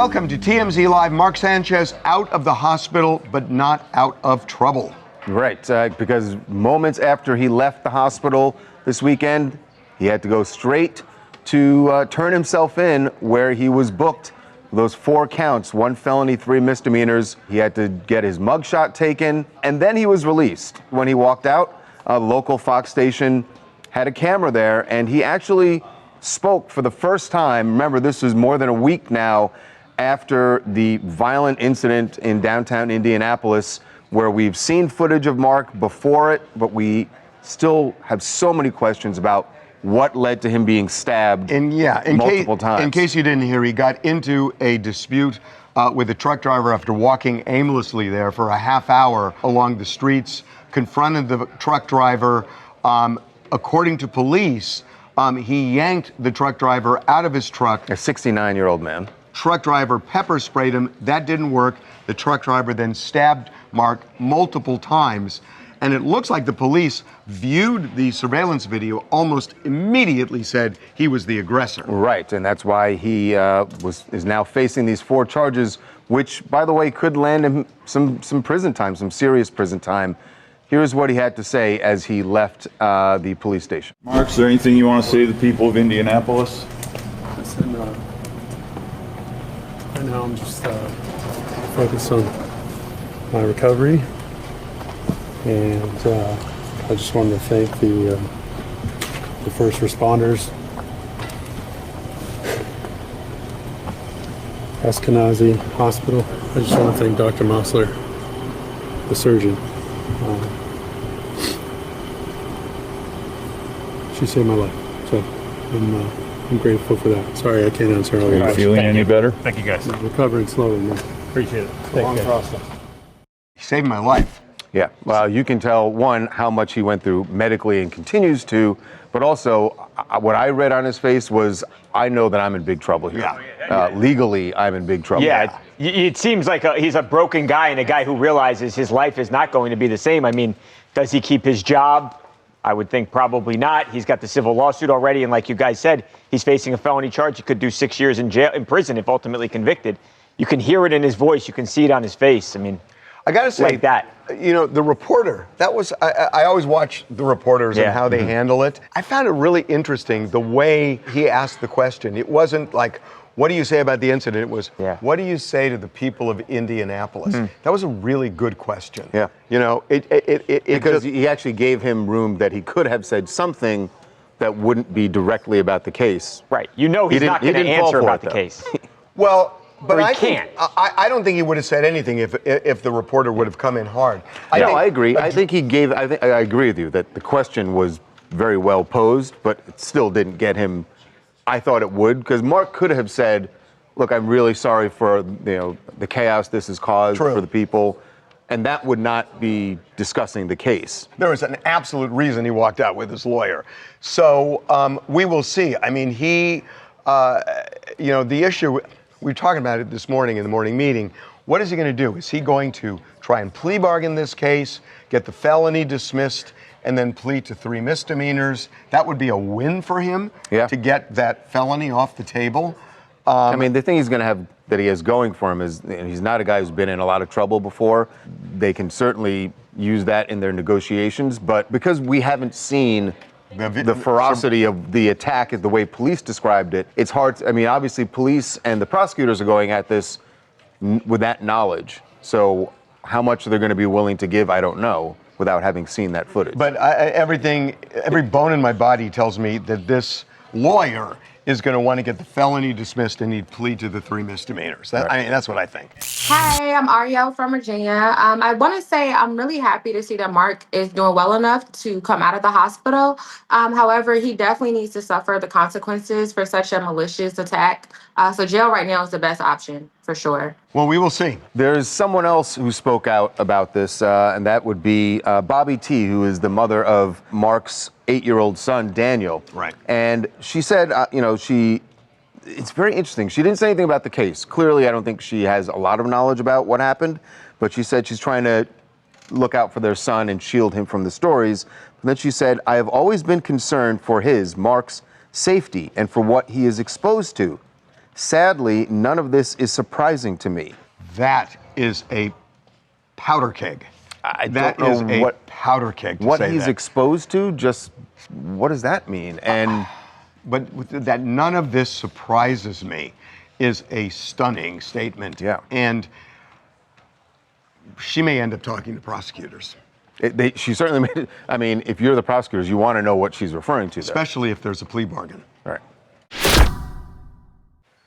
Welcome to TMZ Live. Mark Sanchez out of the hospital, but not out of trouble. Right, because moments after he left the hospital this weekend, he had to go straight to turn himself in where he was booked. Those 4 counts, 1 felony, 3 misdemeanors. He had to get his mugshot taken, and then he was released. When he walked out, a local Fox station had a camera there, and he actually spoke for the first time. Remember, this is more than a week now after the violent incident in downtown Indianapolis, where we've seen footage of Mark before it, but we still have so many questions about what led to him being stabbed multiple times. In case you didn't hear, he got into a dispute with a truck driver after walking aimlessly there for a half hour along the streets, confronted the truck driver. According to police, he yanked the truck driver out of his truck. A 69-year-old man. Truck driver pepper sprayed him. That didn't work. The truck driver then stabbed Mark multiple times. And it looks like the police viewed the surveillance video, almost immediately said he was the aggressor. Right, and that's why he is now facing these 4 charges, which, by the way, could land him some prison time, some serious prison time. Here's what he had to say as he left the police station. Mark, is there anything you want to say to the people of Indianapolis? Listen, right now I'm just focused on my recovery, and I just wanted to thank the first responders, Eskenazi Hospital. I just want to thank Dr. Mossler, the surgeon. She saved my life, so I'm grateful for that. Sorry I can't answer all your questions. Are you feeling any better? Thank you, guys. I'm recovering slowly, man. Appreciate it. It's a long process. He saved my life. Yeah, well, you can tell, one, how much he went through medically and continues to, but also what I read on his face was, I know that I'm in big trouble here. Yeah. Legally, I'm in big trouble. Yeah, it seems like he's a broken guy and a guy who realizes his life is not going to be the same. I mean, does he keep his job? I would think probably not. He's got the civil lawsuit already, and like you guys said, he's facing a felony charge. He could do 6 years in prison if ultimately convicted. You can hear it in his voice. You can see it on his face. I mean, I got to say, like that. You know, the reporter, that was, I always watch the reporters and how they handle it. I found it really interesting the way he asked the question. It wasn't like, what do you say about the incident? It was, what do you say to the people of Indianapolis? That was a really good question. Yeah. You know, because he actually gave him room that he could have said something that wouldn't be directly about the case. Right. You know he's not going to answer about the case. Well, but I can't. I don't think he would have said anything if the reporter would have come in hard. I agree. I think he gave. I agree with you that the question was very well posed, but it still didn't get him. I thought it would, because Mark could have said, "Look, I'm really sorry for the chaos this has caused for the people," and that would not be discussing the case. There was an absolute reason he walked out with his lawyer. So we will see. I mean, the issue. We were talking about it this morning in the morning meeting. What is he going to do? Is he going to try and plea bargain this case, get the felony dismissed, and then plead to 3 misdemeanors? That would be a win for him to get that felony off the table. I mean, the thing he's going to have that he has going for him is he's not a guy who's been in a lot of trouble before. They can certainly use that in their negotiations, but because we haven't seen the ferocity of the attack, the way police described it, it's hard. I mean, obviously, police and the prosecutors are going at this with that knowledge. So how much they're going to be willing to give, I don't know, without having seen that footage. But every bone in my body tells me that this lawyer is going to want to get the felony dismissed and he'd plead to the 3 misdemeanors. I mean, that's what I think. Hi, I'm Ariel from Virginia. I want to say I'm really happy to see that Mark is doing well enough to come out of the hospital. However, he definitely needs to suffer the consequences for such a malicious attack. So jail right now is the best option, for sure. Well, we will see. There's someone else who spoke out about this, and that would be Bobby T., who is the mother of Mark's 8-year-old son, Daniel. Right. And she said, it's very interesting. She didn't say anything about the case. Clearly, I don't think she has a lot of knowledge about what happened, but she said she's trying to look out for their son and shield him from the stories. And then she said, I have always been concerned for Mark's safety and for what he is exposed to. Sadly, none of this is surprising to me. That is a powder keg. That is a powder keg. What he's exposed to, just what does that mean? And but that none of this surprises me is a stunning statement. Yeah. And she may end up talking to prosecutors. She certainly made it. I mean, if you're the prosecutors, you want to know what she's referring to. Especially if there's a plea bargain. All right.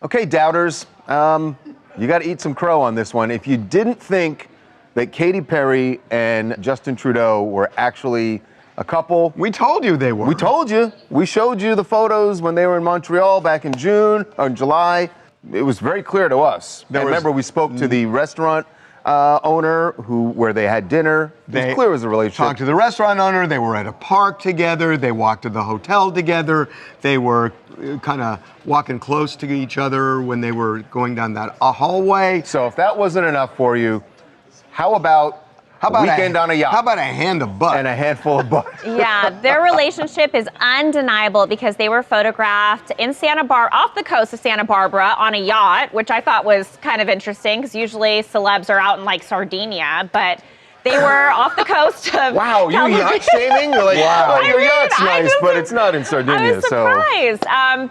Okay, doubters, you got to eat some crow on this one. If you didn't think that Katy Perry and Justin Trudeau were actually a couple, we told you they were. We told you. We showed you the photos when they were in Montreal back in June or in July. It was very clear to us. Remember, we spoke to the restaurant owner where they had dinner. It was clear it was a relationship. Talked to the restaurant owner. They were at a park together. They walked to the hotel together. They were kind of walking close to each other when they were going down that hallway. So if that wasn't enough for you, how about a weekend on a yacht? How about a hand of butt? And a handful of butt. Yeah, their relationship is undeniable because they were photographed in off the coast of Santa Barbara on a yacht, which I thought was kind of interesting because usually celebs are out in like Sardinia, but they were off the coast of Wow, you yacht shaming? You're like, wow, your yacht's nice, but it's not in Sardinia. I was surprised,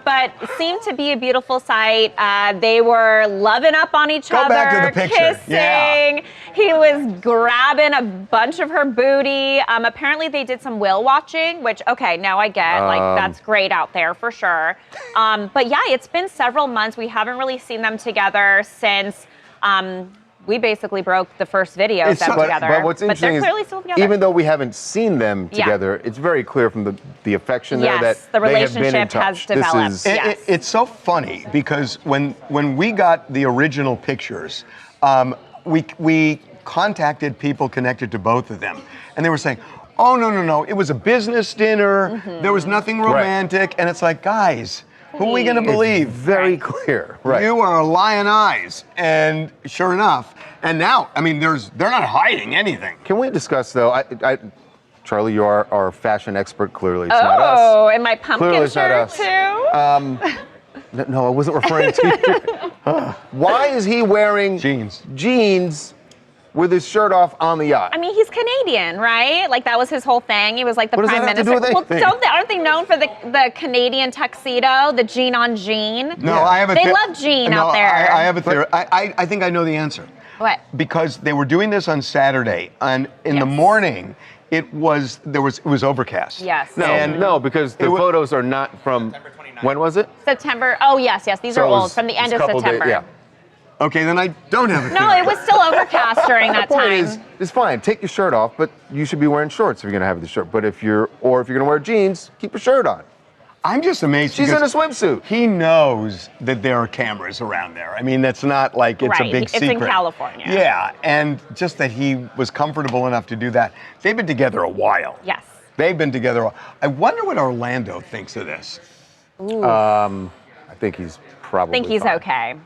but it seemed to be a beautiful sight. They were loving up on each other, back to the picture. kissing. Yeah. He was grabbing a bunch of her booty. Apparently, they did some whale watching, which, okay, now I get. That's great out there for sure. But yeah, it's been several months. We haven't really seen them together since we basically broke the first video of them together. But what's interesting they're clearly is, still together. even though we haven't seen them together, it's very clear from the affection there that the they have been in relationship touch. has developed. This is, It's so funny because when we got the original pictures, we contacted people connected to both of them, and they were saying, "Oh no, it was a business dinner. Mm-hmm. There was nothing romantic." And it's like, guys, who are we going to believe? very clear. Right. You are lying eyes, and sure enough, and now, I mean, they're not hiding anything. Can we discuss though? Charlie, you are our fashion expert. Clearly, it's not us. Oh, and my pumpkin Clearly it's not shirt us. too. No, I wasn't referring to you. Why is he wearing jeans with his shirt off on the yacht? I mean, he's Canadian, right? Like that was his whole thing. He was like the What does prime that have to minister. do with anything? Aren't they known for the Canadian tuxedo, the jean on jean? No, I have a They love jean out there. I have a theory. I think I know the answer. What? Because they were doing this on Saturday, and in the morning, it was overcast. Yes. No, because the photos are not from. When was it? September. Oh, yes. These are old, from the end of September. Yeah. Okay, then I don't have a theory. No, it was still overcast during that The point time. is, it's fine. Take your shirt off, but you should be wearing shorts if you're going to have the shirt. But if you're going to wear jeans, keep your shirt on. I'm just amazed. She's in a because swimsuit. He knows that there are cameras around there. I mean, that's not like it's a Right, big it's secret. in California. Yeah, and just that he was comfortable enough to do that. They've been together a while. Yes. They've been together. I wonder what Orlando thinks of this. I think he's probably. I think he's fine. okay.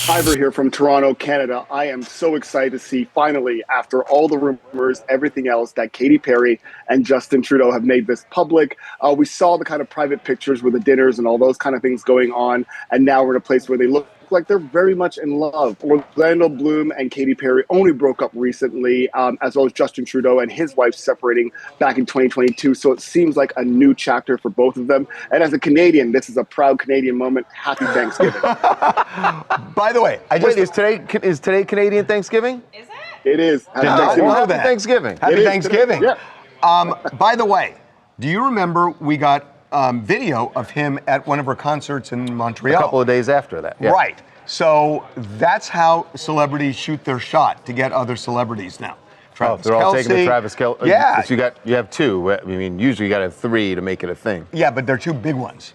Ivor here from Toronto, Canada. I am so excited to see finally, after all the rumors, everything else, that Katy Perry and Justin Trudeau have made this public. We saw the kind of private pictures with the dinners and all those kind of things going on, and now we're in a place where they look like they're very much in love. Orlando Bloom and Katy Perry only broke up recently, as well as Justin Trudeau and his wife separating back in 2022. So it seems like a new chapter for both of them. And as a Canadian, this is a proud Canadian moment. Happy Thanksgiving. By the way, Wait, is today Canadian Thanksgiving? Is it? It is. Happy not Thanksgiving. know Happy that. Thanksgiving. Happy It is. Thanksgiving. Yeah. By the way, do you remember we got video of him at one of her concerts in Montreal? A couple of days after that. Yeah. Right. So that's how celebrities shoot their shot to get other celebrities now. Travis They're all Kelce. taking the Travis Kelce. Yeah. So you have two. I mean, usually you got to have three to make it a thing. Yeah, but they're two big ones.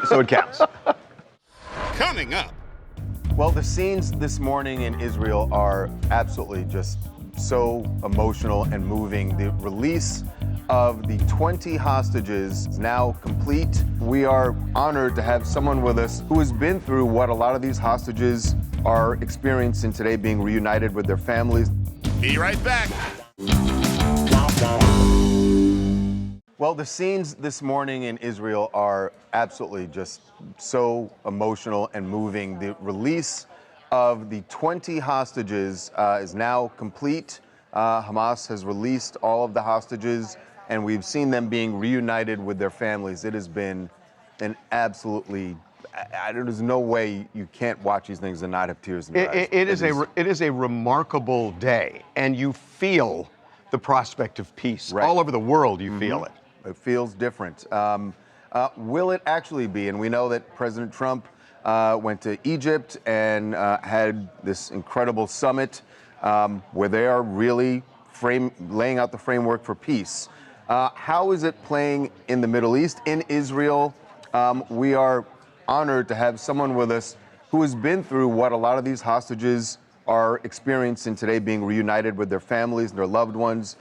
So it counts. Coming up. Well, the scenes this morning in Israel are absolutely just so emotional and moving. The release of the 20 hostages is now complete. We are honored to have someone with us who has been through what a lot of these hostages are experiencing today, being reunited with their families. Be right back. Well, the scenes this morning in Israel are absolutely just so emotional and moving. The release of the 20 hostages is now complete. Hamas has released all of the hostages, and we've seen them being reunited with their families. It has been an absolutely, there's no way you can't watch these things and not have tears in your eyes. It is a remarkable day, and you feel the prospect of peace. Right. All over the world, you feel it. It feels different. Will it actually be? And we know that President Trump went to Egypt and had this incredible summit where they are really laying out the framework for peace. How is it playing in the Middle East, in Israel? We are honored to have someone with us who has been through what a lot of these hostages are experiencing today, being reunited with their families and their loved ones.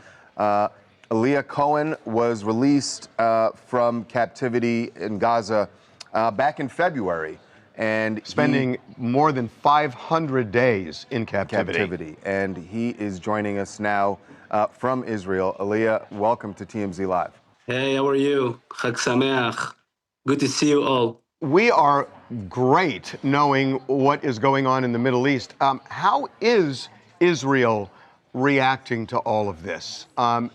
Elia Cohen was released from captivity in Gaza back in February, and spending more than 500 days in captivity. And he is joining us now from Israel. Elia, welcome to TMZ Live. Hey, how are you? Chag Sameach. Good to see you all. We are great knowing what is going on in the Middle East. How is Israel reacting to all of this?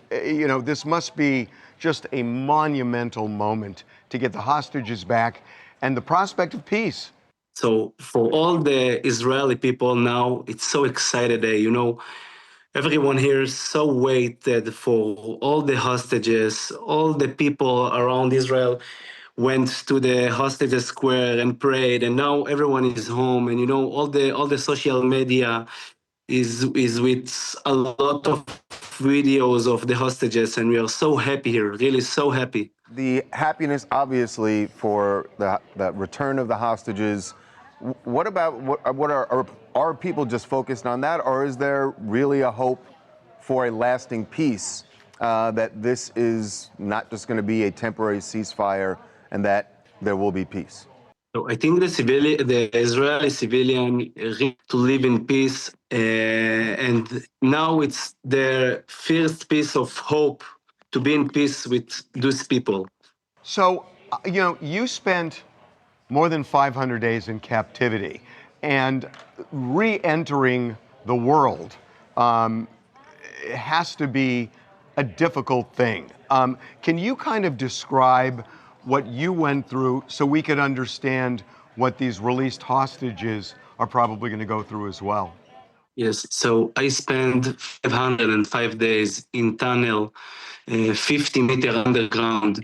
This must be just a monumental moment to get the hostages back and the prospect of peace. So for all the Israeli people now, it's so excited day. Everyone here is so waited for all the hostages. All the people around Israel went to the hostages square and prayed, and now everyone is home. And all the social media is with a lot of videos of the hostages, and we are so happy here, really so happy. The happiness, obviously, for the return of the hostages. What are people just focused on that, or is there really a hope for a lasting peace, that this is not just going to be a temporary ceasefire and that there will be peace? So I think the Israeli civilian to live in peace, and now it's their first piece of hope to be in peace with those people. So, you spent more than 500 days in captivity, and re-entering the world has to be a difficult thing. Can you kind of describe what you went through so we could understand what these released hostages are probably going to go through as well? Yes, so I spent 505 days in tunnel, 50 meter underground,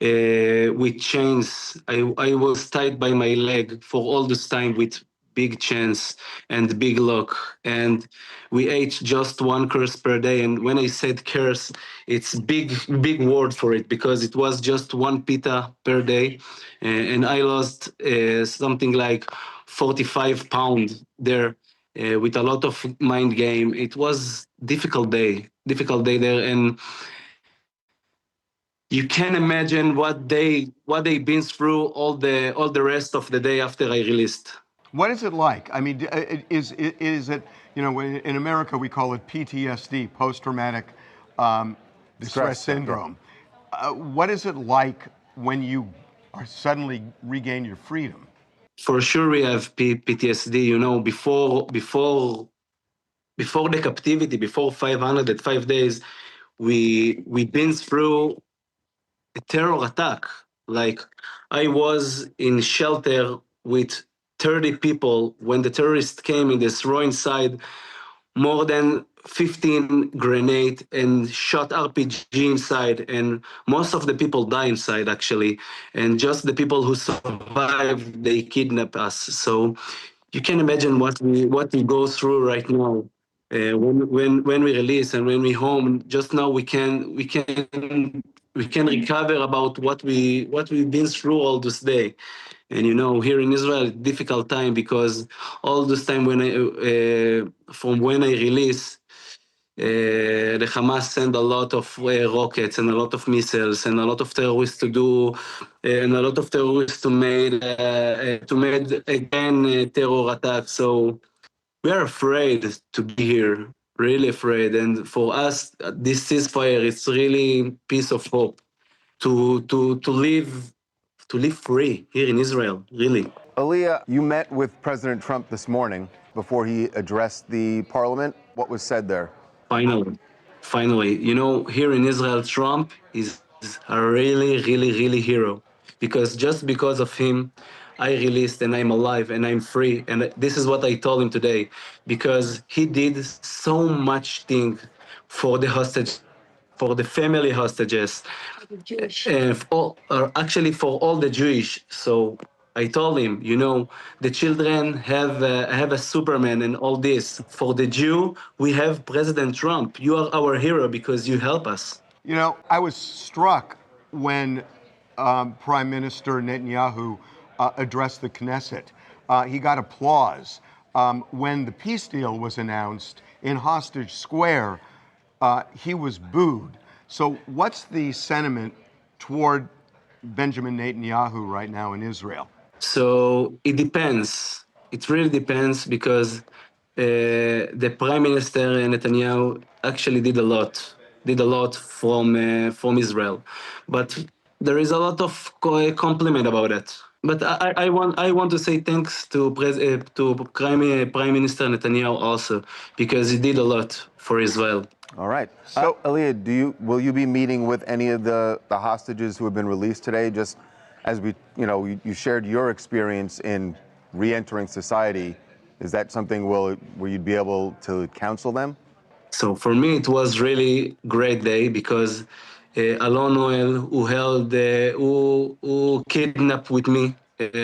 with chains. I was tied by my leg for all this time with big chains and big lock. And we ate just one curse per day. And when I said curse, it's big word for it, because it was just one pita per day. And I lost something like 45 pounds there. With a lot of mind game. It was difficult day there, and you can imagine what they've been through all the rest of the day after I released. What is it like? I mean, is it, in America we call it PTSD, post-traumatic distress syndrome. Yeah. What is it like when you are suddenly regain your freedom? For sure, we have PTSD. Before the captivity, before 505 days, we've been through a terror attack. Like, I was in shelter with 30 people when the terrorists came in this raw inside. More than 15 grenades and shot RPG inside, and most of the people die inside actually, and just the people who survived, they kidnap us. So you can imagine what we go through right now. When we release and when we home, just now we can recover about what we've been through all this day. And here in Israel, difficult time, because all this time from when I release, the Hamas send a lot of rockets and a lot of missiles and a lot of terrorists to made again terror attacks. So we are afraid to be here, really afraid. And for us, this ceasefire is really piece of hope. to live free here in Israel, really. Aaliyah, you met with President Trump this morning before he addressed the parliament. What was said there? Finally, here in Israel, Trump is a really hero. Just because of him, I released and I'm alive and I'm free. And this is what I told him today, because he did so much thing for the hostage, for the family hostages, actually for all the Jewish. So I told him, the children have a Superman and all this. For the Jew, we have President Trump. You are our hero because you help us. I was struck when Prime Minister Netanyahu addressed the Knesset. He got applause. When the peace deal was announced in Hostage Square, he was booed. So what's the sentiment toward Benjamin Netanyahu right now in Israel? So it depends. It really depends, because the Prime Minister Netanyahu actually did a lot from Israel, but there is a lot of compliment about it. But I want to say thanks to Prime Minister Netanyahu also, because he did a lot for Israel. All right. So, Aaliyah, will you be meeting with any of the hostages who have been released today? Just as you shared your experience in re-entering society, is that something where you'd be able to counsel them? So for me, it was really great day, because Alon Noel, who kidnapped with me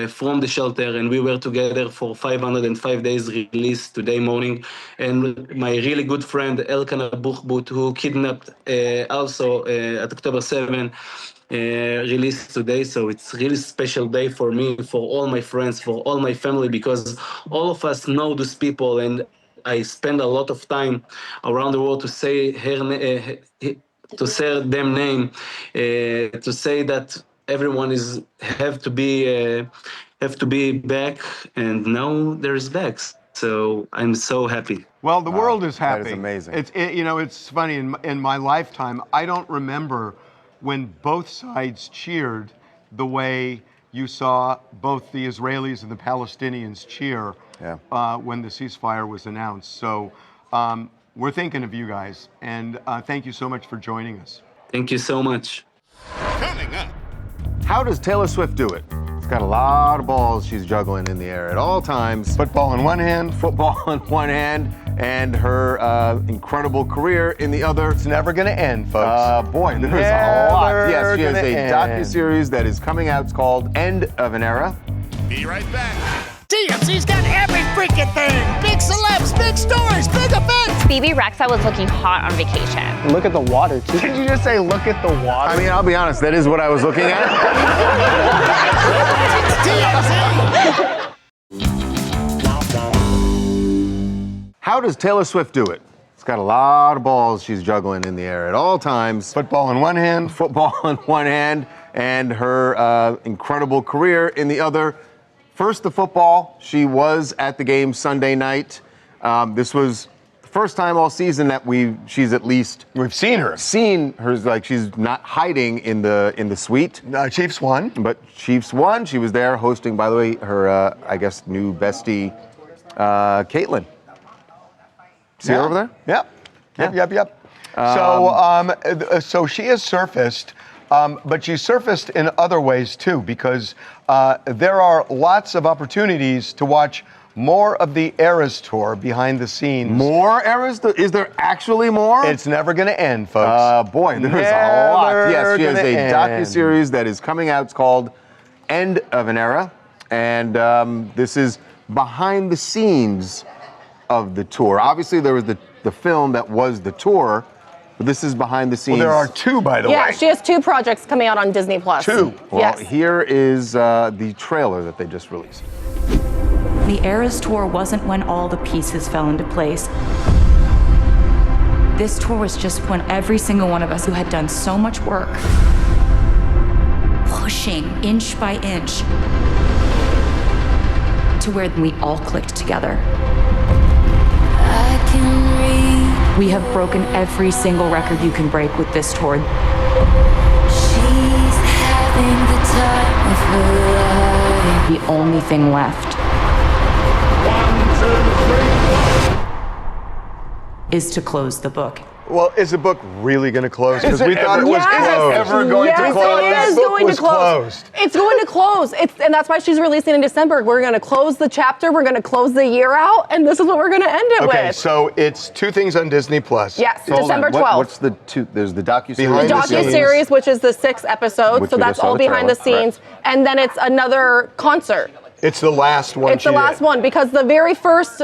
from the shelter, and we were together for 505 days, released today morning. And my really good friend Elkanah Buchbut, who kidnapped also at October 7, released today. So it's a really special day for me, for all my friends, for all my family, because all of us know these people, and I spend a lot of time around the world to say to say them name, to say that everyone have to be back, and now there's back. So I'm so happy. Well, the world is happy. That is amazing. It's funny. In my lifetime, I don't remember when both sides cheered the way you saw both the Israelis and the Palestinians cheer when the ceasefire was announced. So we're thinking of you guys, and thank you so much for joining us. Thank you so much. Coming up. How does Taylor Swift do it? She's got a lot of balls she's juggling in the air at all times. Football in one hand, and her incredible career in the other. It's never going to end, folks. Boy, there's a lot. Yes, she has a docuseries that is coming out. It's called End of an Era. Be right back. TMZ's got every freaking thing. Big celebs, big stories, big events. Phoebe Rexa was looking hot on vacation. Look at the water, too. Did you just say look at the water? I mean, I'll be honest, that is what I was looking at. How does Taylor Swift do it? She's got a lot of balls she's juggling in the air at all times. Football in one hand, and her incredible career in the other. First, the football. She was at the game Sunday night. This was the first time all season that we've seen her. Like, she's not hiding in the suite. Chiefs won. But Chiefs won. She was there hosting, by the way, her new bestie, Caitlin. See her over there? Yep. So she has surfaced. But she surfaced in other ways too, because there are lots of opportunities to watch more of the Eras Tour behind the scenes. More Eras? Is there actually more? It's never going to end, folks. Boy, there's a lot. Yes, she has a docuseries that is coming out. It's called End of an Era. And this is behind the scenes of the tour. Obviously, there was the film that was the tour. But this is behind the scenes. Well, there are two, by the way. Yeah, she has 2 projects coming out on Disney+. 2. Well, here is the trailer that they just released. The Eras Tour wasn't when all the pieces fell into place. This tour was just when every single one of us who had done so much work, pushing inch by inch, to where we all clicked together. I can read. We have broken every single record you can break with this tour. She's having the time of her life. The only thing left is to close the book. Well, is the book really going to close? Because we thought it was Yes. closed. Ever going to close? It is The book going to was close. closed. It's going to close. And that's why she's releasing in December. We're going to close the chapter. We're going to close the year out. And this is what we're going to end it Okay, with. so it's 2 things on Disney Plus. Yes, Hold on, December 12th. What's the two? There's the docuseries. Behind The the scenes. docu-series, which is the 6 episodes. Which So we that's just saw all the behind the trailer, scenes. And then it's another concert. It's the last one. It's the last one because the very first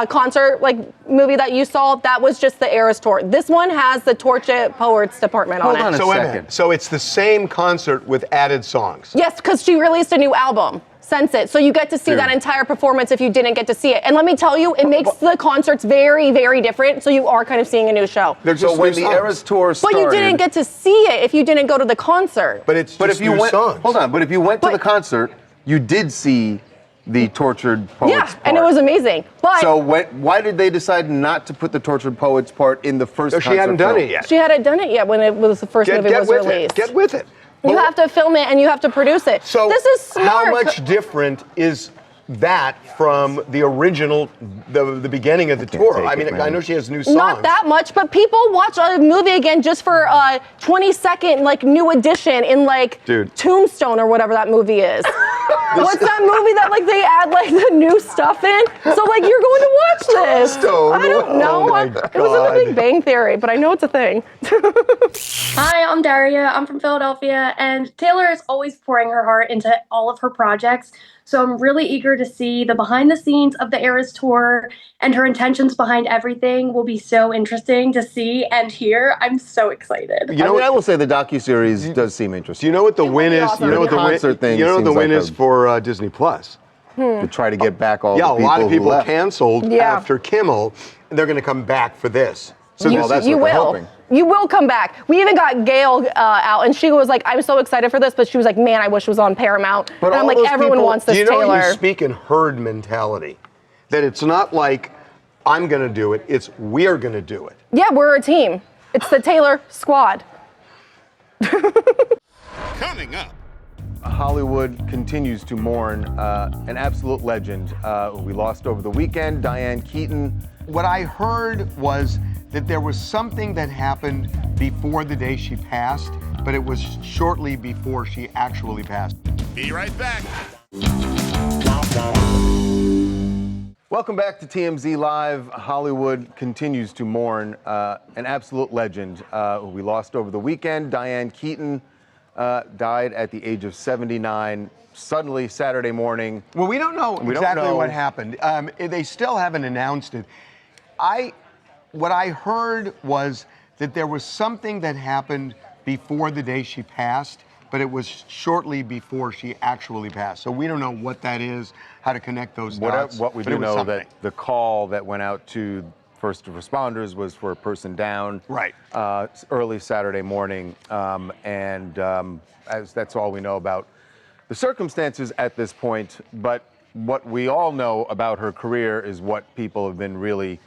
concert movie that you saw, that was just the Eras Tour. This one has the Torture Poets department Hold on on it. a So wait a second. minute. So it's the same concert with added songs. Yes, because she released a new album, Sense It. So you get to see Dude. that entire performance if you didn't get to see it. And let me tell you, it makes the concerts very, very different. So you are kind of seeing a new show. They're just So when new the songs. Eras Tour But started, you didn't get to see it if you didn't go to the concert. But it's But just if you new went, songs. hold on. But if you went to But- the concert, you did see the Tortured Poets Yeah, part. and it was amazing. But So why did they decide not to put the Tortured Poets part in the first? So she concert hadn't done film? it yet. she hadn't done it yet when it was the first movie Get was with released. it. Get with it. You Well, have to film it and you have to produce it. So this is smart. how much different is that from the original, the beginning of the tour? take I it, mean, man. I know she has new songs. Not that much, but people watch a movie again just for a 20-second new edition in Dude. Tombstone or whatever that movie is. What's that movie that they add the new stuff in? So you're going to watch this. Tombstone. I don't know. Oh my It was in the Big Bang Theory, but I know it's a thing. Hi, I'm Daria. I'm from Philadelphia, and Taylor is always pouring her heart into all of her projects. So I'm really eager to see the behind the scenes of the Eras Tour, and her intentions behind everything will be so interesting to see and hear. I'm so excited. You know I will say the docuseries does seem interesting. Do you know what the win is? awesome. You know what the win? Concert thing You know what the seems win like is a- for Disney Plus? to try to get back all the Yeah, people a lot of who people left. canceled Yeah. after Kimmel, and they're going to come back for this. So you, this that's you what they're will. hoping. You will come back. We even got Gail out, and she was like, "I'm so excited for this," but she was like, "Man, I wish it was on Paramount." But and I'm all like, those "Everyone people- wants this Do you know Taylor." you speak in herd mentality? That it's not like I'm going to do it; it's we're going to do it. Yeah, we're a team. It's the Taylor squad. Coming up. Hollywood continues to mourn an absolute legend who we lost over the weekend, Diane Keaton. What I heard was that there was something that happened before the day she passed, but it was shortly before she actually passed. Be right back. Welcome back to TMZ Live. Hollywood continues to mourn an absolute legend who we lost over the weekend. Diane Keaton died at the age of 79, suddenly Saturday morning. Well, we don't know We don't exactly know. what happened. They still haven't announced it. What I heard was that there was something that happened before the day she passed, but it was shortly before she actually passed. So we don't know what that is, how to connect those dots. What we but do it was know something. that the call that went out to first responders was for a person down. Right. Early Saturday morning, as that's all we know about the circumstances at this point. But what we all know about her career is what people have been really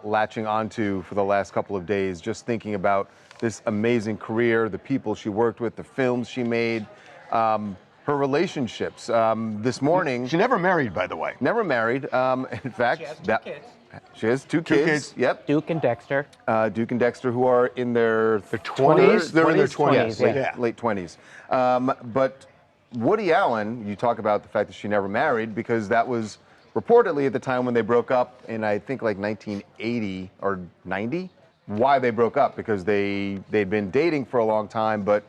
latching onto for the last couple of days, just thinking about this amazing career, the people she worked with, the films she made, her relationships. This morning, She never married, by the way. never married. In fact, she has two kids. Yep. Duke and Dexter. Duke and Dexter, who are in their 20s? They're in their 20s, Yes, late 20s. But Woody Allen, you talk about the fact that she never married, because that was reportedly at the time when they broke up in, I think, 1980 or 90. Why they broke up, because they'd been dating for a long time, but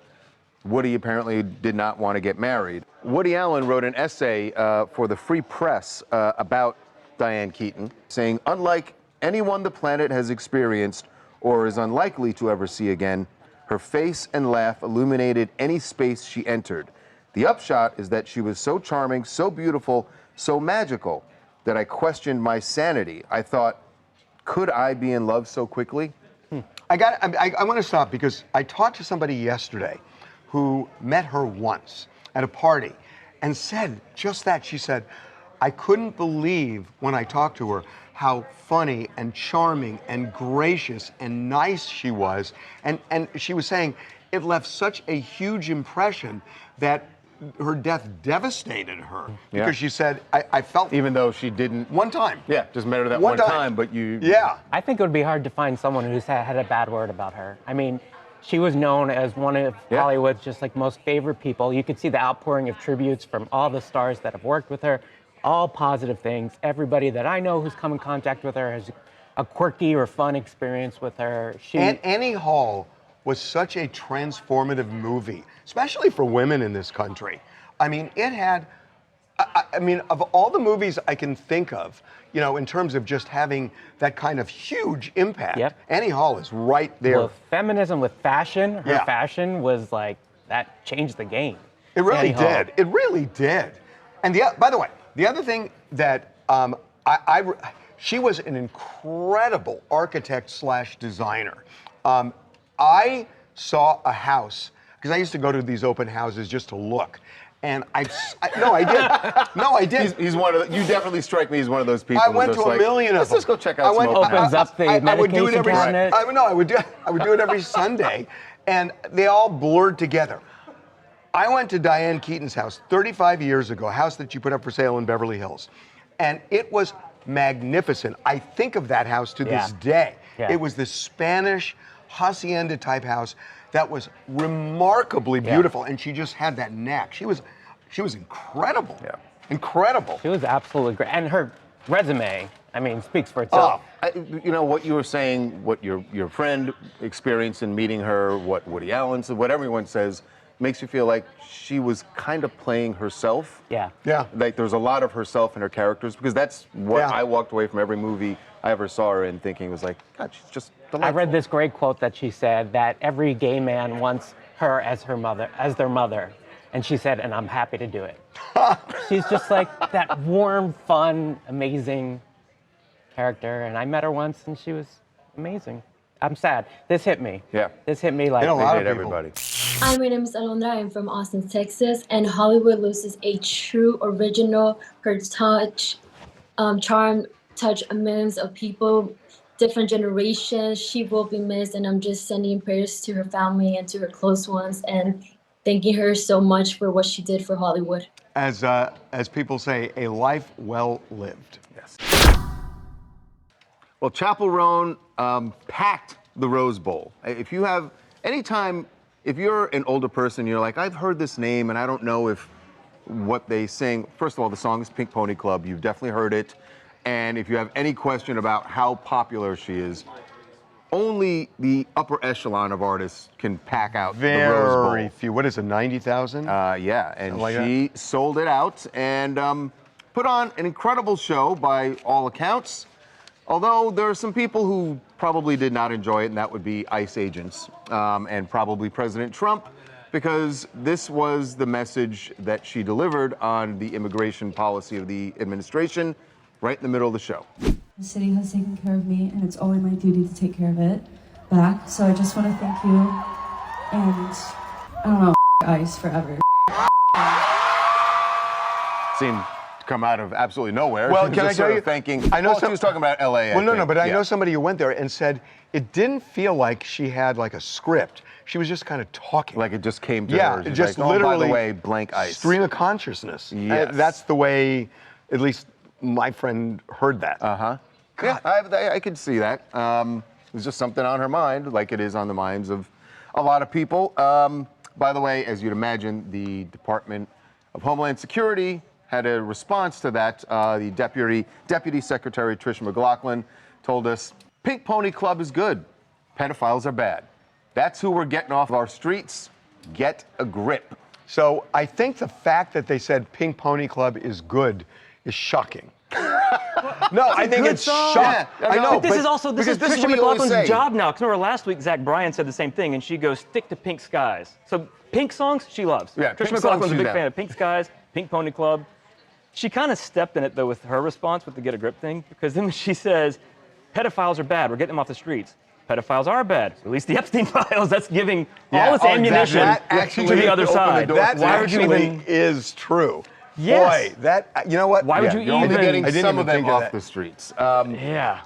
Woody apparently did not want to get married. Woody Allen wrote an essay for the Free Press about Diane Keaton, saying, "Unlike anyone the planet has experienced or is unlikely to ever see again, her face and laugh illuminated any space she entered. The upshot is that she was so charming, so beautiful, so magical, that I questioned my sanity. I thought, could I be in love so quickly?" I want to stop because I talked to somebody yesterday who met her once at a party and said just that. She said, I couldn't believe when I talked to her how funny and charming and gracious and nice she was. And she was saying, it left such a huge impression that her death devastated her because she said, I felt. Even though she didn't. One time. Yeah, just met her that one time, but you. Yeah. I think it would be hard to find someone who's had a bad word about her. I mean, she was known as one of Hollywood's just like most favorite people. You could see the outpouring of tributes from all the stars that have worked with her, all positive things. Everybody that I know who's come in contact with her has a quirky or fun experience with her. And Annie Hall was such a transformative movie, especially for women in this country. I mean, it had, I mean, of all the movies I can think of, you know, in terms of just having that kind of huge impact, Annie Hall is right there. Well, feminism with fashion, her fashion was like, that changed the game. It really Annie Hall. did. It really did. And by the way, the other thing that she was an incredible architect / designer. I saw a house, because I used to go to these open houses just to look. And I did. No, I did. He's one of the, you definitely strike me as one of those people. I went to a million of them. Let's just go check out some open Opens up the I would do it every. cabinet. I would do it every Sunday, and they all blurred together. I went to Diane Keaton's house 35 years ago, a house that she put up for sale in Beverly Hills, and it was magnificent. I think of that house to this day. Yeah. It was this Spanish hacienda type house that was remarkably beautiful, and she just had that neck. She was incredible. Yeah. Incredible. She was absolutely great. And her resume, I mean, speaks for itself. You know, what you were saying, what your friend experienced in meeting her, what Woody Allen said, what everyone says, makes you feel like she was kind of playing herself. Yeah. Yeah. Like there's a lot of herself in her characters, because that's what I walked away from every movie I ever saw her in thinking was like, God, she's just delightful. I read this great quote that she said that every gay man wants her as her mother, as their mother. And she said, and I'm happy to do it. She's just like that warm, fun, amazing character. And I met her once and she was amazing. I'm sad. This hit me. Yeah. This hit me like It did everybody. Hi, my name is Alondra. I'm from Austin, Texas, and Hollywood loses a true original. Her touch, charm, touch millions of people, different generations. She will be missed, and I'm just sending prayers to her family and to her close ones, and thanking her so much for what she did for Hollywood. As people say, a life well lived. Yes. Well, Chappell Roan packed the Rose Bowl. If you have if you're an older person, you're like, I've heard this name and I don't know if what they sing. First of all, the song is Pink Pony Club. You've definitely heard it. And if you have any question about how popular she is, only the upper echelon of artists can pack out the Rose Bowl. Very few. What is it, 90,000? Yeah, and like she sold it out and put on an incredible show by all accounts. Although there are some people who probably did not enjoy it, and that would be ICE agents and probably President Trump, because this was the message that she delivered on the immigration policy of the administration right in the middle of the show. The city has taken care of me, and it's only my duty to take care of it back. So I just want to thank you, and I don't know, ICE forever. Seemed to come out of absolutely nowhere. Well, She was can I just tell sort you? of thinking, I know she was talking about LA. Well, no, but I know somebody who went there and said it didn't feel like she had like a script. She was just kind of talking. Like it just came to yeah, her. it She's just like, oh, literally. by the way, blank ICE. Stream of consciousness. Yes. That's the way, at least my friend heard that. Uh-huh. Yeah, I could see that. It was just something on her mind, like it is on the minds of a lot of people. By the way, as you'd imagine, the Department of Homeland Security had a response to that. The Deputy Secretary Tricia McLaughlin told us, Pink Pony Club is good. Pedophiles are bad. That's who we're getting off our streets. Get a grip. So I think the fact that they said Pink Pony Club is good is shocking. No, I think it's shocking. Yeah, I know. But this is also this is Tricia, McLaughlin's job now. Because remember last week, Zach Bryan said the same thing, and she goes, "Stick to Pink Skies." So Pink songs, she loves. Yeah, Tricia Pink McLaughlin's a songs, big she's fan down. of Pink Skies, Pink Pony Club. She kind of stepped in it though with her response with the get a grip thing, because then she says, "Pedophiles are bad. We're getting them off the streets." Pedophiles are bad. Release the Epstein files. That's giving all its ammunition to the other side. That Why would you even? is true. Yes. Boy, that you know what? Why would you You're only even? getting I didn't some even of them think of off that. the streets. Yeah.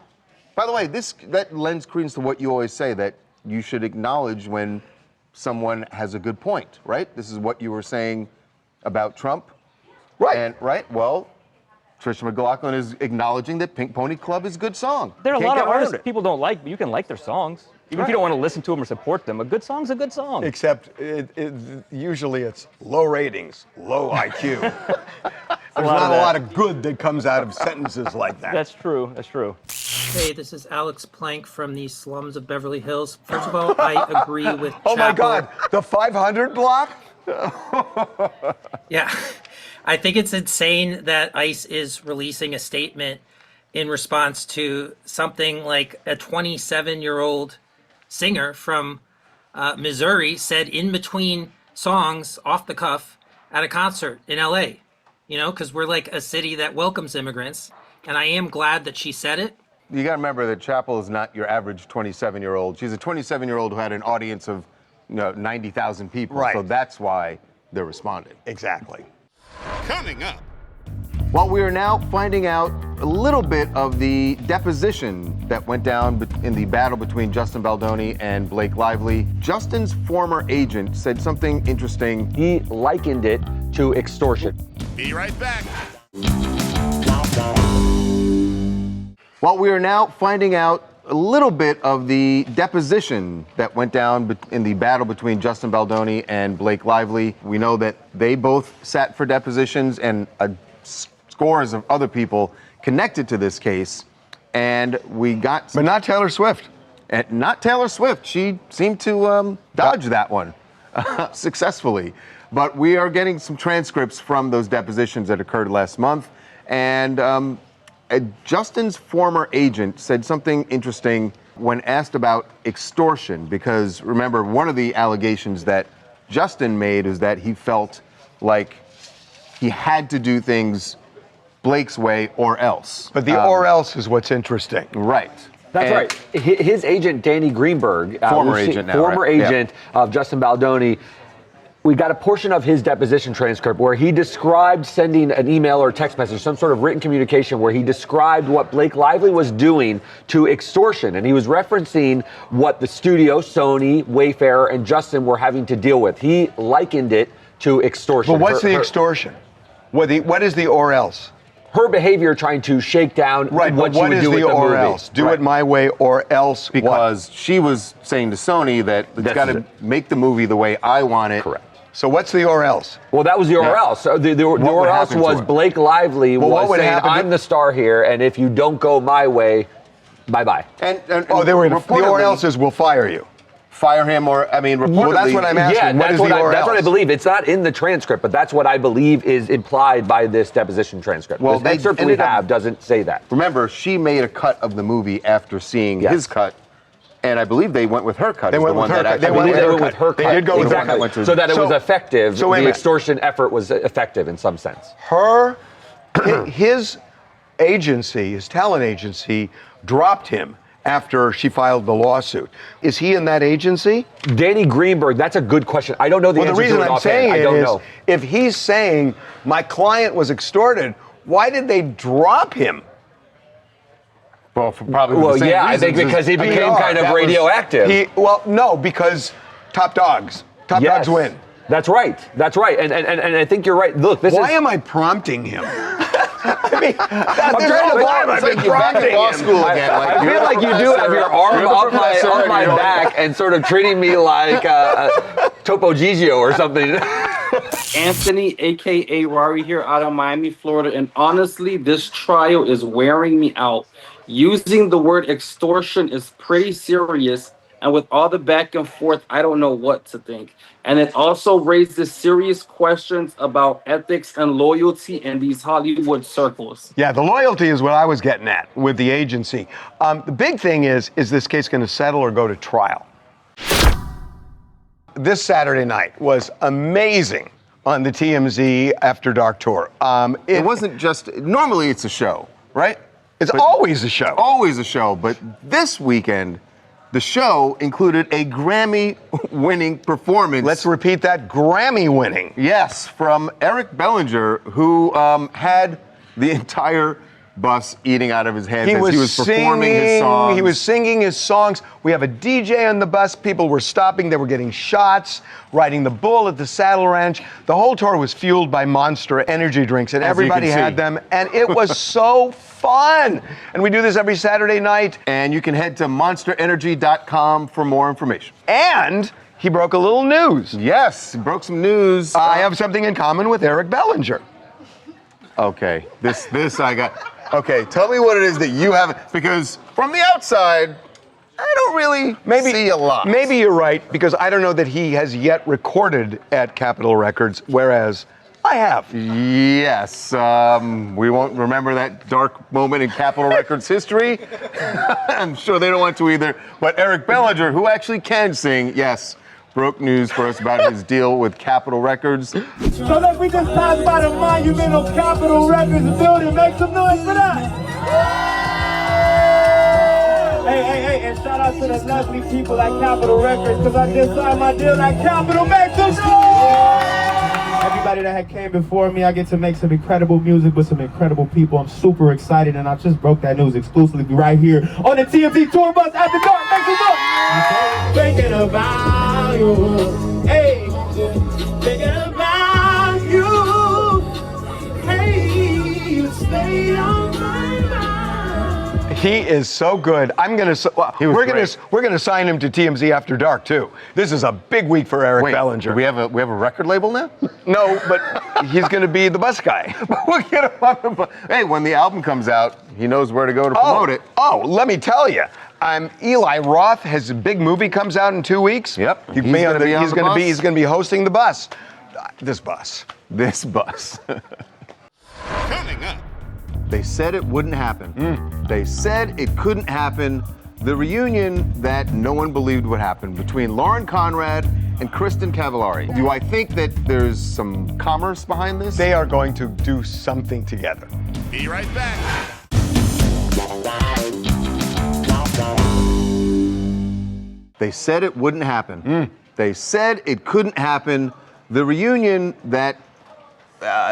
By the way, that lends credence to what you always say, that you should acknowledge when someone has a good point, right? This is what you were saying about Trump. Right. And, right, well, Trisha McLaughlin is acknowledging that Pink Pony Club is a good song. There are a Can't lot get of around artists it. people don't like, but you can like their songs. Even if you don't want to listen to them or support them, a good song's a good song. Except usually it's low ratings, low IQ. There's not a lot of good that comes out of sentences like that. That's true. That's true. Hey, this is Alex Plank from the slums of Beverly Hills. First of all, I agree with Oh my Chappell. God, the 500 block? Yeah. I think it's insane that ICE is releasing a statement in response to something like a 27-year-old singer from Missouri said in between songs off the cuff at a concert in LA, you know, because we're like a city that welcomes immigrants. And I am glad that she said it. You got to remember that Chappell is not your average 27-year-old. She's a 27-year-old who had an audience of 90,000 people. Right. So that's why they're responding. Exactly. Coming up. Well, we are now finding out a little bit of the deposition that went down in the battle between Justin Baldoni and Blake Lively. Justin's former agent said something interesting. He likened it to extortion. Be right back. Well, we are now finding out a little bit of the deposition that went down in the battle between Justin Baldoni and Blake Lively. We know that they both sat for depositions and scores of other people connected to this case. And we got... But not Taylor Swift. And not Taylor Swift. She seemed to dodge that one successfully. But we are getting some transcripts from those depositions that occurred last month. And Justin's former agent said something interesting when asked about extortion, because remember, one of the allegations that Justin made is that he felt like he had to do things Blake's way or else. But the or else is what's interesting. Right. That's right. His agent, Danny Greenberg, former agent of Justin Baldoni, we got a portion of his deposition transcript where he described sending an email or text message, some sort of written communication where he described what Blake Lively was doing to extortion. And he was referencing what the studio, Sony, Wayfarer, and Justin were having to deal with. He likened it to extortion. But what's the extortion? What is the or else? Her behavior trying to shake down what she would do with the or movie. else? Do it my way or else because she was saying to Sony that it's got to make the movie the way I want it. Correct. So what's the or else? Well, that was the or else. So the or else was Blake Lively was saying, I'm the star here, and if you don't go my way, bye-bye. The or else is we'll fire you. Fire him reportedly. Well, that's what I'm asking. Yeah, that's what I believe. It's not in the transcript, but that's what I believe is implied by this deposition transcript. Well, the excerpt we have doesn't say that. Remember, she made a cut of the movie after seeing his cut, and I believe they went with her cut. They went with her cut. They went with her cut. They did go with her exactly. cut. So that it was effective. So the extortion effort was effective in some sense. His agency, his talent agency, dropped him after she filed the lawsuit. Is he in that agency? Danny Greenberg, that's a good question. I don't know the answer to it. The reason I'm saying it is, if he's saying my client was extorted, why did they drop him? Well, probably I think because he became kind of radioactive. No, because top dogs win. That's right. And I think you're right. Look, why am I prompting him? I mean, I'm trying to find I've been prompting law school again. I feel like you do have your arm up my back and sort of treating me like Topo Gigio or something. Anthony, a.k.a. Rari, here out of Miami, Florida. And honestly, this trial is wearing me out. Using the word extortion is pretty serious. And with all the back and forth, I don't know what to think. And it also raises serious questions about ethics and loyalty in these Hollywood circles. Yeah, the loyalty is what I was getting at with the agency. The big thing is this case going to settle or go to trial? This Saturday night was amazing on the TMZ After Dark tour. It wasn't just, normally it's a show, right? It's always a show. Always a show, but this weekend, the show included a Grammy-winning performance. Let's repeat that, Grammy-winning. Yes, from Eric Bellinger, who had the entire bus eating out of his hands He as was, he was performing his songs. He was singing his songs. We have a DJ on the bus. People were stopping. They were getting shots, riding the bull at the Saddle Ranch. The whole tour was fueled by Monster energy drinks, and everybody had them. And it was so fun. And we do this every Saturday night. And you can head to monsterenergy.com for more information. And he broke a little news. Yes, he broke some news. I have something in common with Eric Bellinger. Okay, this I got. Okay, tell me what it is that you haven't, because from the outside, I don't really see a lot. Maybe you're right, because I don't know that he has yet recorded at Capitol Records, whereas I have. Yes, we won't remember that dark moment in Capitol Records history. I'm sure they don't want to either. But Eric Bellinger, who actually can sing, yes, broke news for us about his deal with Capitol Records. So let me just pass by the monument of Capitol Records building. Make some noise for that. Hey, and shout out to the lovely people at Capitol Records, because I just signed my deal at Capitol. Make some noise! Everybody that had came before me, I get to make some incredible music with some incredible people. I'm super excited, and I just broke that news exclusively right here on the TMZ tour bus at the dark. Make some noise! Thinking about you, hey, thinking about you, hey, you stay on my mind. He is so good. We're gonna sign him to TMZ After Dark too. This is a big week for Eric Bellinger. Do we have a record label now? No, but he's gonna be the bus guy. We'll get him on the Hey, when the album comes out, he knows where to go to promote it. Oh, let me tell you. Eli Roth, his big movie comes out in 2 weeks. Yep. He's gonna be hosting the bus. This bus. Coming up. They said it wouldn't happen. They said it couldn't happen. The reunion that no one believed would happen between Lauren Conrad and Kristen Cavallari. Do I think that there's some commerce behind this? They are going to do something together. Be right back. They said it wouldn't happen. They said it couldn't happen. The reunion that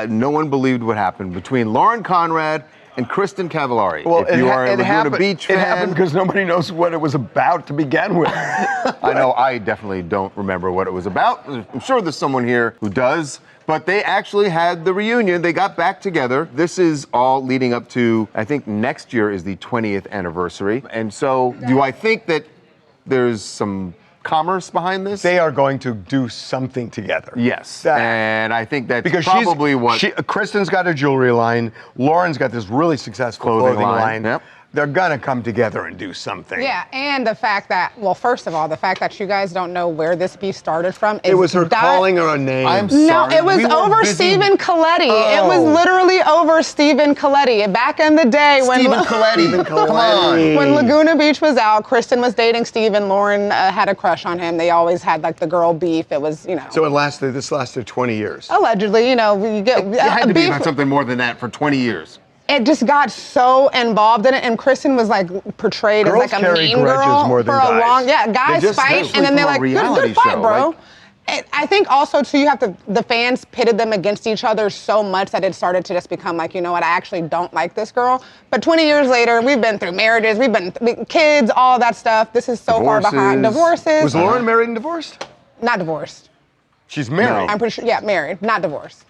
no one believed would happen between Lauren Conrad and Kristen Cavallari. Well, if you are a Laguna Beach fan, it happened because nobody knows what it was about to begin with. I know I definitely don't remember what it was about. I'm sure there's someone here who does. But they actually had the reunion. They got back together. This is all leading up to, I think next year is the 20th anniversary. And so do I think that there's some commerce behind this? They are going to do something together. Yes, and I think that's because probably Kristen's got a jewelry line. Lauren's got this really successful clothing line. Yep. They're gonna come together and do something. Yeah, and the fact that, well, first of all, the fact that you guys don't know where this beef started from. It was her calling her a name. I'm sorry. No, it was over Stephen Colletti. It was literally over Stephen Colletti. Back in the day when Stephen Colletti. Come on. When Laguna Beach was out, Kristen was dating Stephen. Lauren had a crush on him. They always had like the girl beef. It was, So this lasted 20 years. Allegedly, you get It had to be about something more than that for 20 years. It just got so involved in it, and Kristen was like portrayed as like a mean girl more than for a long. Yeah, guys fight, and then they're like, "Good fight, bro." I think also too, you have to. The fans pitted them against each other so much that it started to just become like, you know what? I actually don't like this girl. But 20 years later, we've been through marriages, we've been kids, all that stuff. This is so far behind. Divorces. Was Lauren married and divorced? Not divorced. She's married. I'm pretty sure. Yeah, married, not divorced.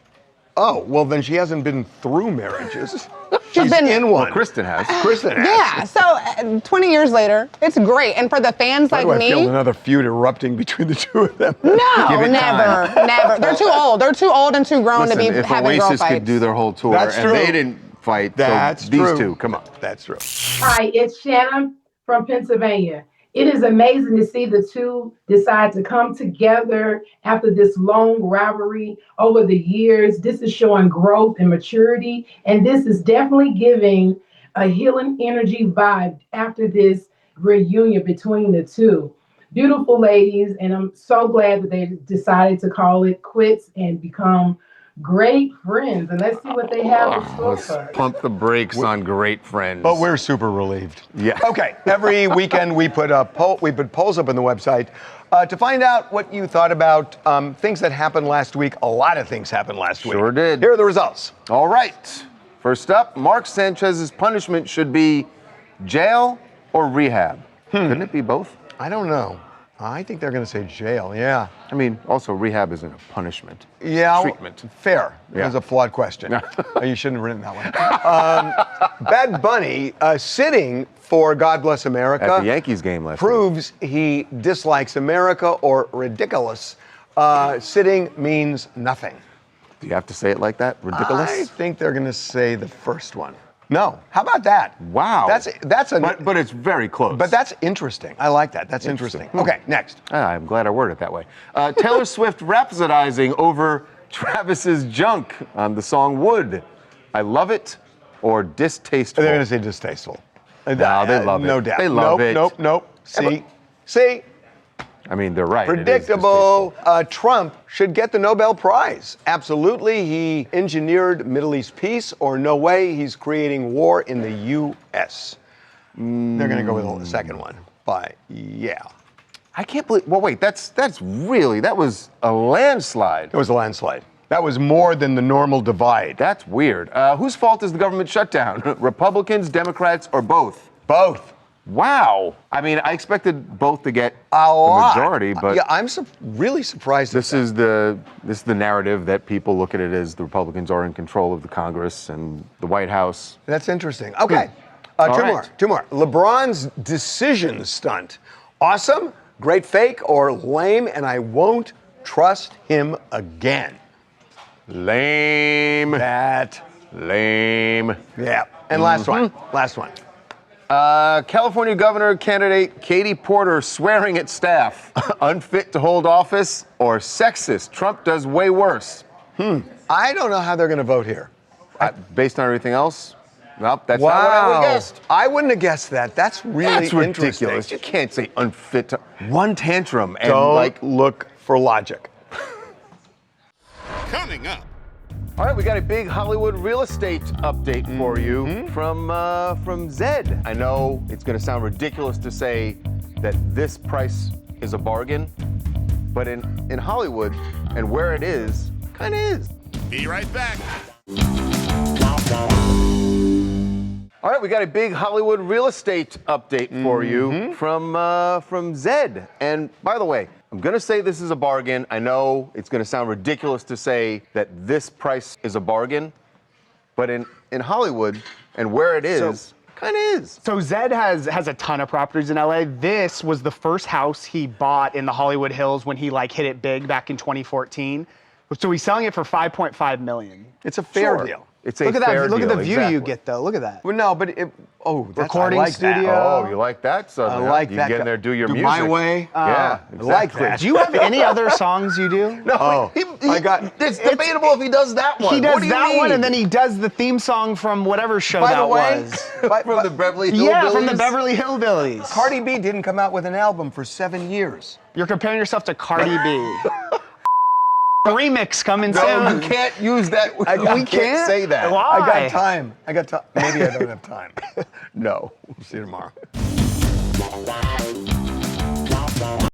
Oh, well, then she hasn't been through marriages. She's been in one. Well, Kristen has. Yeah, so 20 years later, it's great. And for the fans Why like do I feel me. another feud erupting between the two of them? No, Give it never, time. never. They're too old. They're too old and too grown to be If having girl Oasis fights. could do their whole tour That's and true. they didn't fight, That's so these true. two, come on. That's true. Hi, it's Shannon from Pennsylvania. It is amazing to see the two decide to come together after this long rivalry over the years. This is showing growth and maturity, and this is definitely giving a healing energy vibe after this reunion between the two. Beautiful ladies, and I'm so glad that they decided to call it quits and become great friends. And let's see what they have in store Let's for us. pump the brakes on great friends. But we're super relieved. Yeah. Okay. Every weekend we put polls up on the website to find out what you thought about things that happened last week. A lot of things happened last week. Sure did. Here are the results. All right. First up, Mark Sanchez's punishment should be jail or rehab. Couldn't it be both? I don't know. I think they're going to say jail, yeah. I mean, also rehab isn't a punishment. Yeah, treatment. Fair. It was a flawed question. You shouldn't have written that one. Bad Bunny sitting for God Bless America. At the Yankees game last week. Proves he dislikes America or ridiculous. Sitting means nothing. Do you have to say it like that? Ridiculous? I think they're going to say the first one. No. How about that? Wow. That's a. But it's very close. But that's interesting. I like that. That's interesting. Okay, next. I'm glad I worded it that way. Taylor Swift rhapsodizing over Travis's junk on the song Wood. I love it or distasteful? They're going to say distasteful. No, they love it. No doubt. They love it. Nope. See? I mean, they're right. Predictable. Trump should get the Nobel Prize. Absolutely. He engineered Middle East peace, or no way, he's creating war in the U.S. They're going to go with the second one. But yeah. I can't believe. Well, wait. That was a landslide. It was a landslide. That was more than the normal divide. That's weird. Whose fault is the government shutdown? Republicans, Democrats, or both? Both. Wow. I mean, I expected both to get a lot. The majority, but yeah, I'm really surprised. This is the narrative that people look at it as the Republicans are in control of the Congress and the White House. That's interesting. Okay, two more. LeBron's decision stunt, awesome, great fake, or lame, and I won't trust him again. Lame. Lame. Yeah. And last one. California governor candidate Katy Porter swearing at staff, unfit to hold office or sexist. Trump does way worse. I don't know how they're going to vote here. Based on everything else? Nope, that's not what I would have guessed. I wouldn't have guessed that. That's really ridiculous. You can't say unfit to one tantrum and don't look for logic. Coming up. All right, we got a big Hollywood real estate update for you from Zed. I know it's going to sound ridiculous to say that this price is a bargain, but in Hollywood and where it is, kind of is. Be right back. All right, we got a big Hollywood real estate update for you from Zed. And by the way, I'm going to say this is a bargain. I know it's going to sound ridiculous to say that this price is a bargain, but in Hollywood and where it is, kind of is. So Zed has a ton of properties in LA. This was the first house he bought in the Hollywood Hills when he hit it big back in 2014. So he's selling it for $5.5 million. It's a fair deal. It's a fair deal. Look at the view you get, though. Look at that. Well, no, but recording studio. That. Oh, you like that? So I like you that. You get in there, do your music. My way. Yeah, exactly. I like that. Do you have any other songs you do? No. It's debatable if he does that one. He does that one, and then he does the theme song from whatever show was. From the Beverly Hillbillies? Yeah, from the Beverly Hillbillies. Cardi B didn't come out with an album for 7 years. You're comparing yourself to Cardi B. Remix coming soon. No, you can't use that. We can't say that. Why? I got time. Maybe I don't have time. No. We'll see you tomorrow.